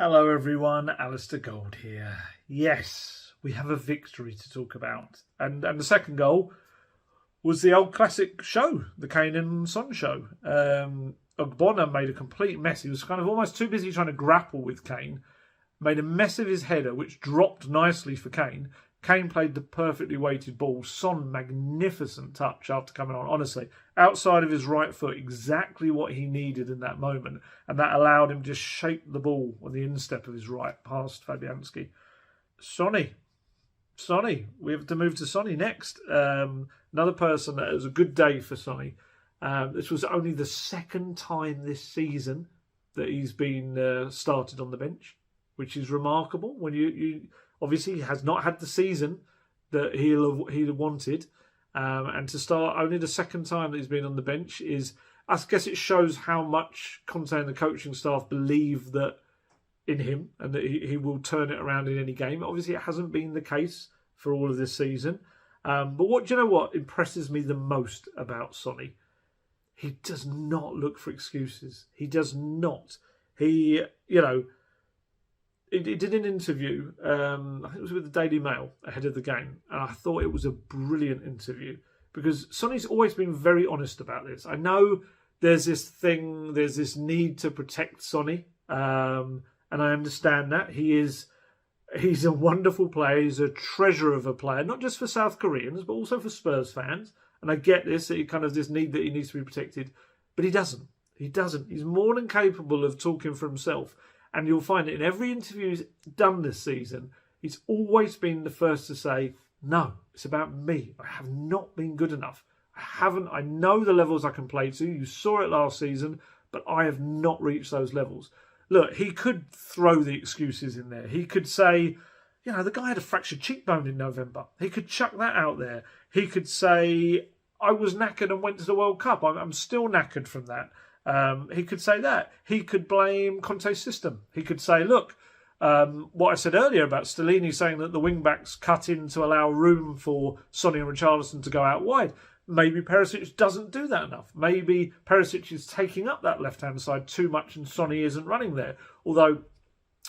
Hello everyone, Alistair Gold here. Yes, we have a victory to talk about. And the second goal was the old classic show, the Kane and Son show. Ogbonna made a complete mess. He was kind of almost too busy trying to grapple with Kane. Made a mess of his header, which dropped nicely for Kane. Kane played the perfectly weighted ball. Son, magnificent touch after coming on. Honestly, outside of his right foot, exactly what he needed in that moment. And that allowed him to just shape the ball on the instep of his right past Fabianski. Sonny. We have to move to Sonny next. Another person that was a good day for Sonny. This was only the second time this season that he's been started on the bench, which is remarkable. When you obviously he has not had the season that he'd wanted, and to start only the second time that he's been on the bench is, I guess, it shows how much Conte and the coaching staff believe that in him and that he will turn it around in any game. Obviously, it hasn't been the case for all of this season. But do you know what impresses me the most about Sonny? He does not look for excuses. He does not. He did an interview, I think it was with the Daily Mail ahead of the game, and I thought it was a brilliant interview because Sonny's always been very honest about this. I know there's this need to protect Sonny, and I understand that. He's a wonderful player. He's a treasure of a player, not just for South Koreans, but also for Spurs fans. And I get this, this need that he needs to be protected, but he doesn't. He's more than capable of talking for himself. And you'll find that in every interview he's done this season, he's always been the first to say, no, it's about me. I have not been good enough. I know the levels I can play to. You saw it last season, but I have not reached those levels. Look, he could throw the excuses in there. He could say, the guy had a fractured cheekbone in November. He could chuck that out there. He could say, I was knackered and went to the World Cup. I'm still knackered from that. He could say that. He could blame Conte's system. He could say, look, what I said earlier about Stellini saying that the wing-backs cut in to allow room for Sonny and Richarlison to go out wide. Maybe Perisic doesn't do that enough. Maybe Perisic is taking up that left-hand side too much and Sonny isn't running there. Although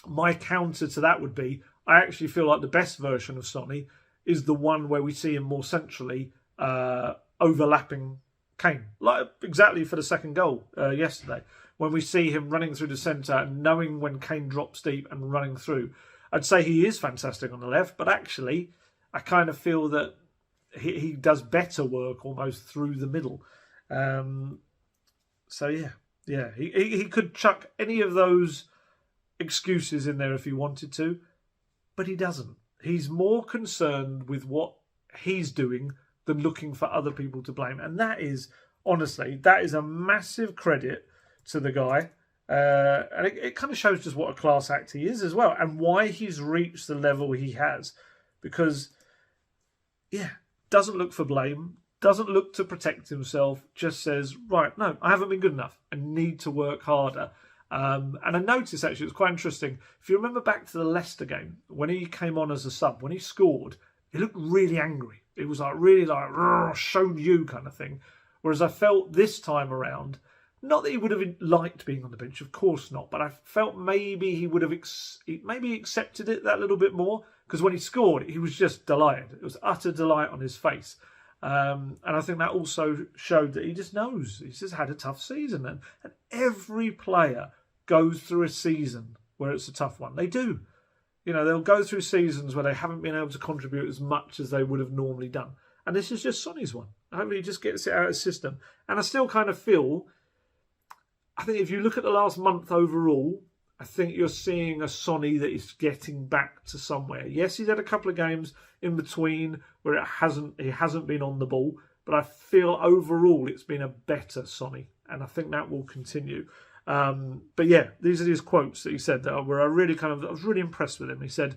my counter to that would be, I actually feel like the best version of Sonny is the one where we see him more centrally overlapping Kane, like exactly for the second goal yesterday, when we see him running through the centre and knowing when Kane drops deep and running through. I'd say he is fantastic on the left, but actually I kind of feel that he does better work almost through the middle. He could chuck any of those excuses in there if he wanted to, but he doesn't. He's more concerned with what he's doing than looking for other people to blame. And that is, honestly, a massive credit to the guy. And it kind of shows just what a class act he is as well, and why he's reached the level he has. Because, doesn't look for blame, doesn't look to protect himself, just says, right, no, I haven't been good enough. I need to work harder. And I noticed, actually, it was quite interesting. If you remember back to the Leicester game, when he came on as a sub, when he scored, he looked really angry. It was really like, showed you kind of thing. Whereas I felt this time around, not that he would have liked being on the bench, of course not, but I felt maybe he would have accepted it that little bit more, because when he scored, he was just delighted. It was utter delight on his face. And I think that also showed that he just knows. He's just had a tough season. And every player goes through a season where it's a tough one. They do. They'll go through seasons where they haven't been able to contribute as much as they would have normally done. And this is just Sonny's one. Hopefully he just gets it out of his system. And I still kind of feel, I think if you look at the last month overall, I think you're seeing a Sonny that is getting back to somewhere. Yes, he's had a couple of games in between where he hasn't been on the ball, but I feel overall it's been a better Sonny. And I think that will continue. But yeah, these are his quotes that he said that where I was really impressed with him. He said,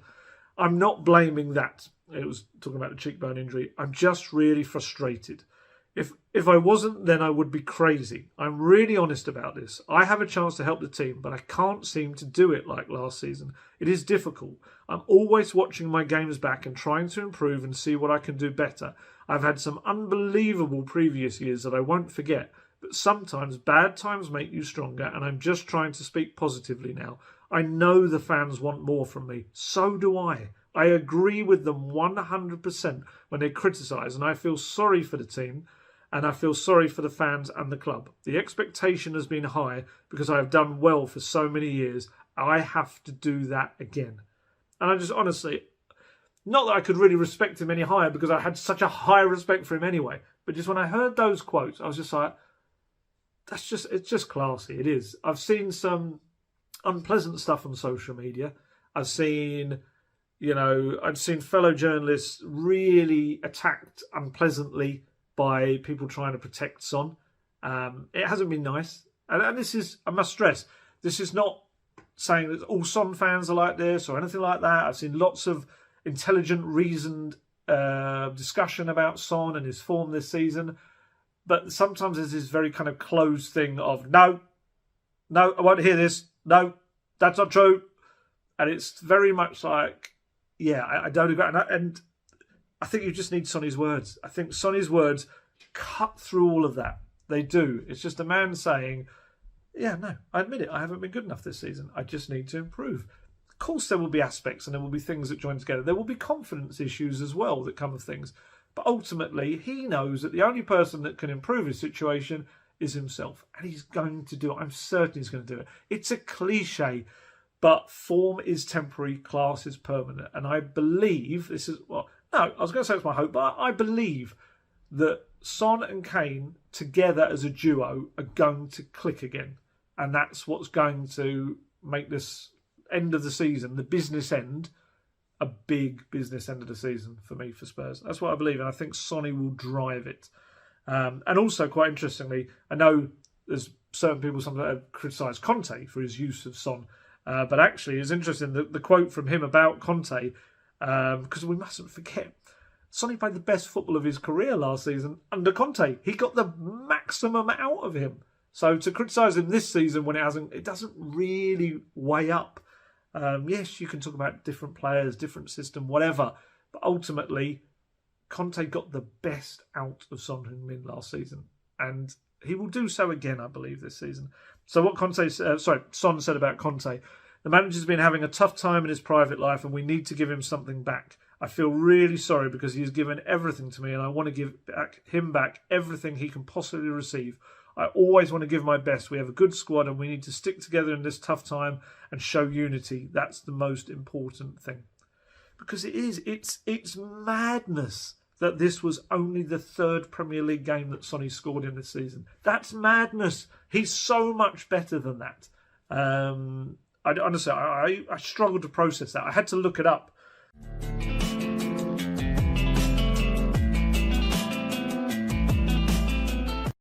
I'm not blaming that. It was talking about the cheekbone injury. I'm just really frustrated. If I wasn't, then I would be crazy. I'm really honest about this. I have a chance to help the team, but I can't seem to do it like last season. It is difficult. I'm always watching my games back and trying to improve and see what I can do better. I've had some unbelievable previous years that I won't forget, but sometimes bad times make you stronger, and I'm just trying to speak positively now. I know the fans want more from me. So do I. I agree with them 100% when they criticise, and I feel sorry for the team, and I feel sorry for the fans and the club. The expectation has been high because I have done well for so many years. I have to do that again. And I just honestly, not that I could really respect him any higher because I had such a high respect for him anyway, but just when I heard those quotes, I was just like, it's just classy. It is. I've seen some unpleasant stuff on social media. I've seen fellow journalists really attacked unpleasantly by people trying to protect Son. It hasn't been nice. And this is, I must stress, this is not saying that all Son fans are like this or anything like that. I've seen lots of intelligent, reasoned discussion about Son and his form this season. But sometimes there's this very kind of closed thing of, no, I won't hear this. No, that's not true. And it's very much like, yeah, I don't agree. And I think you just need Sonny's words. I think Sonny's words cut through all of that. They do. It's just a man saying, yeah, no, I admit it. I haven't been good enough this season. I just need to improve. Of course, there will be aspects and there will be things that join together. There will be confidence issues as well that come of things. But ultimately, he knows that the only person that can improve his situation is himself. And he's going to do it. I'm certain he's going to do it. It's a cliche, but form is temporary, class is permanent. And I believe this is, well, no, I was going to say it's my hope, but I believe that Son and Kane together as a duo are going to click again. And that's what's going to make this end of the season, the business end, a big business end of the season for me, for Spurs. That's what I believe, and I think Sonny will drive it. And also, quite interestingly, I know there's certain people sometimes have criticised Conte for his use of Son, but actually it's interesting, the quote from him about Conte, because we mustn't forget, Sonny played the best football of his career last season under Conte. He got the maximum out of him. So to criticise him this season when it doesn't really weigh up. Yes, you can talk about different players, different system, whatever. But ultimately, Conte got the best out of Son Heung-min last season. And he will do so again, I believe, this season. So what Son said about Conte. The manager's been having a tough time in his private life and we need to give him something back. I feel really sorry because he has given everything to me and I want to give him back everything he can possibly receive. I always want to give my best. We have a good squad and we need to stick together in this tough time and show unity. That's the most important thing. Because it's madness that this was only the third Premier League game that Sonny scored in this season. That's madness. He's so much better than that. I struggled to process that. I had to look it up.